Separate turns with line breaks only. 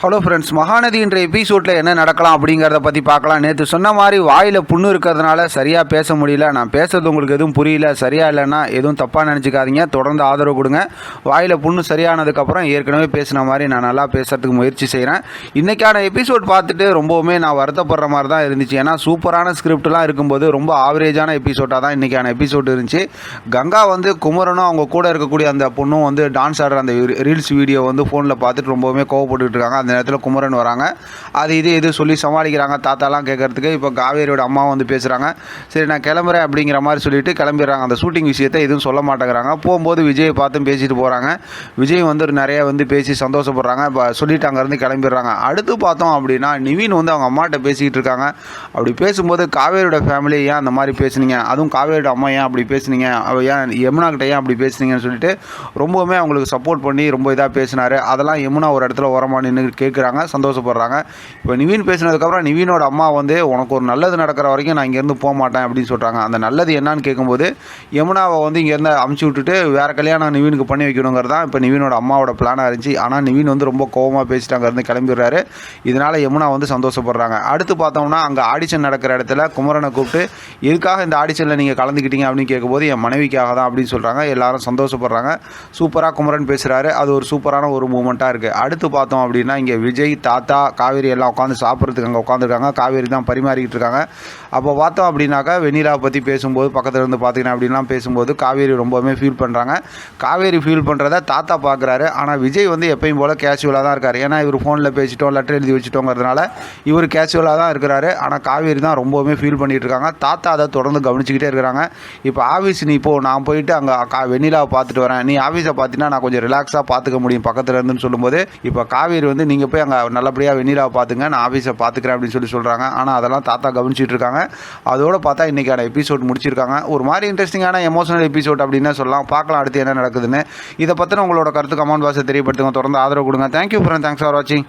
Hello friends, Mahanadi என்ற எபிசோடில் என்ன நடக்கலாம் அப்படிங்கிறத பற்றி பார்க்கலாம். நேற்று சொன்ன மாதிரி வாயில் புண்ணு இருக்கிறதுனால சரியாக பேச முடியல. நான் பேசுறது உங்களுக்கு எதுவும் புரியல, சரியா இல்லைன்னா எதுவும் தப்பாக நினச்சிக்காதீங்க. தொடர்ந்து ஆதரவு கொடுங்க. வாயில் புண்ணு சரியானதுக்கப்புறம் ஏற்கனவே பேசின மாதிரி நான் நல்லா பேசுகிறதுக்கு முயற்சி செய்கிறேன். இன்றைக்கான எபிசோட் பார்த்துட்டு ரொம்பவுமே நான் வருத்தப்படுற மாதிரி தான் இருந்துச்சு. ஏன்னா சூப்பரான ஸ்கிரிப்ட்லாம் இருக்கும்போது ரொம்ப ஆவரேஜான எபிசோடாக தான் இன்றைக்கான எபிசோட் இருந்துச்சு. கங்கா வந்து குமரனும் அவங்க கூட இருக்கக்கூடிய அந்த பொண்ணும் வந்து டான்ஸ் ஆடுற அந்த ரீல்ஸ் வீடியோ வந்து ஃபோனில் பார்த்துட்டு ரொம்பவுமே கோவப்பட்டுட்டு இருக்காங்க. அந்த நேரத்தில் குமரன் வராங்க. அது இது சொல்லி சமாளிக்கிறாங்க. தாத்தாலாம் கேட்கறதுக்கு இப்போ காவேரியோட அம்மா வந்து பேசுகிறாங்க. சரி நான் கிளம்புறேன் அப்படிங்கிற மாதிரி சொல்லிட்டு கிளம்பிடுறாங்க. அந்த ஷூட்டிங் விஷயத்தை எதுவும் சொல்ல மாட்டேங்கிறாங்க. போகும்போது விஜயை பார்த்தும் பேசிட்டு போகிறாங்க. விஜய் வந்து நிறைய வந்து பேசி சந்தோஷப்படுறாங்க. சொல்லிட்டு அங்கேருந்து கிளம்பிடுறாங்க. அடுத்து பார்த்தோம் அப்படின்னா நிவின் வந்து அவங்க அம்மாட்ட பேசிக்கிட்டு இருக்காங்க. அப்படி பேசும்போது காவேரியோட ஃபேமிலி ஏன் அந்த மாதிரி பேசுனீங்க, அதுவும் காவேரியோட அம்மா ஏன் அப்படி பேசுனீங்க, ஏன் யமுனா கிட்ட ஏன் அப்படி பேசுனீங்கன்னு சொல்லிட்டு ரொம்பவுமே அவங்களுக்கு சப்போர்ட் பண்ணி ரொம்ப இதாக பேசினார். அதெல்லாம் யமுனா ஒரு இடத்துல ஓரமாக நின்று கேட்குறாங்க, சந்தோஷப்படுறாங்க. இப்போ நிவின் பேசினதுக்கப்புறம் நிவினோட அம்மா வந்து உனக்கு ஒரு நல்லது நடக்கிற வரைக்கும் நான் இங்கேருந்து போக மாட்டேன் அப்படின்னு சொல்கிறாங்க. அந்த நல்லது என்னன்னு கேட்கும்போது யமுனாவை வந்து இங்கேருந்து அமுச்சு விட்டுட்டு வேறு கல்யாணம் நிவினுக்கு பண்ணி வைக்கணுங்கிறது தான் இப்போ நிவினோட அம்மாவோட பிளானாக இருந்துச்சு. ஆனால் நிவின் வந்து ரொம்ப கோவமாக பேசிட்டு அங்கேருந்து கிளம்பிடுறாரு. இதனால் யமுனா வந்து சந்தோஷப்படுறாங்க. அடுத்து பார்த்தோம்னா அங்கே ஆடிஷன் நடக்கிற இடத்துல குமரனை கூப்பிட்டு எதுக்காக இந்த ஆடிஷனில் நீங்கள் கலந்துக்கிட்டீங்க அப்படின்னு கேட்கும்போது என் மனைவிக்காக தான் அப்படின்னு சொல்கிறாங்க. எல்லாரும் சந்தோஷப்படுறாங்க. சூப்பராக குமரன் பேசுகிறாரு. அது ஒரு சூப்பரான ஒரு மூமெண்ட்டாக இருக்குது. அடுத்து பார்த்தோம் அப்படின்னா இங்கே விஜய், தாத்தா, காவேரி எல்லாம் உட்காந்து சாப்பிட்றதுக்கு அங்கே உட்காந்துருக்காங்க. காவேரி தான் பரிமாறிக்கிட்டு இருக்காங்க. அப்போ பார்த்தோம் அப்படின்னாக்கா வெண்ணிலாவை பற்றி பேசும்போது பக்கத்தில் இருந்து பார்த்தீங்கன்னா அப்படின்லாம் பேசும்போது காவேரி ரொம்பவுமே ஃபீல் பண்ணுறாங்க. காவேரி ஃபீல் பண்ணுறத தாத்தா பார்க்குறாரு. ஆனால் விஜய் வந்து எப்பயும் போல் கேஷுவலாக தான் இருக்கார். ஏன்னா இவர் ஃபோனில் பேசிட்டோம், லெட்டர் எழுதி வச்சுட்டோங்கிறதுனால இவர் கேஷுவலாக தான் இருக்கிறாரு. ஆனால் காவேரி தான் ரொம்பவுமே ஃபீல் பண்ணிகிட்டு இருக்காங்க. தாத்தா அதை தொடர்ந்து கவனிச்சிக்கிட்டே இருக்கிறாங்க. இப்போ ஆஃபீஸ் நீ இப்போது நான் போயிட்டு அங்கே வெண்ணிலாவை பார்த்துட்டு வரேன், நீ ஆஃபீஸை பார்த்தீங்கன்னா நான் கொஞ்சம் ரிலாக்ஸாக பார்த்துக்க முடியும் பக்கத்தில் இருந்துன்னு சொல்லும்போது இப்போ காவேரி வந்து நீங்கள் போய் அங்கே நல்லபடியாக வெண்ணிலாவை பார்த்துங்க, நான் ஆஃபீஸை பார்த்துக்கிறேன் அப்படின்னு சொல்கிறாங்க. ஆனால் அதெல்லாம் தாத்தா கவனிச்சிட்டு இருக்காங்க. அதோடு பார்த்தா இன்றைக்கான எபிசோட் முடிச்சிருக்காங்க. ஒரு மாதிரி இன்ட்ரெஸ்டிங்கான எமோஷனல் எபிசோட் அப்படின்னு சொல்லலாம். பார்க்கலாம் அடுத்து என்ன நடக்குதுன்னு. இதை பற்றின உங்களோட கருத்து கமெண்ட் பாக்ஸை தெரியப்படுத்துங்க. தொடர்ந்து ஆதரவு கொடுங்க. தேங்க்யூ ஃப்ரெண்ட், தேங்க்ஸ் ஃபார் வாட்சிங்.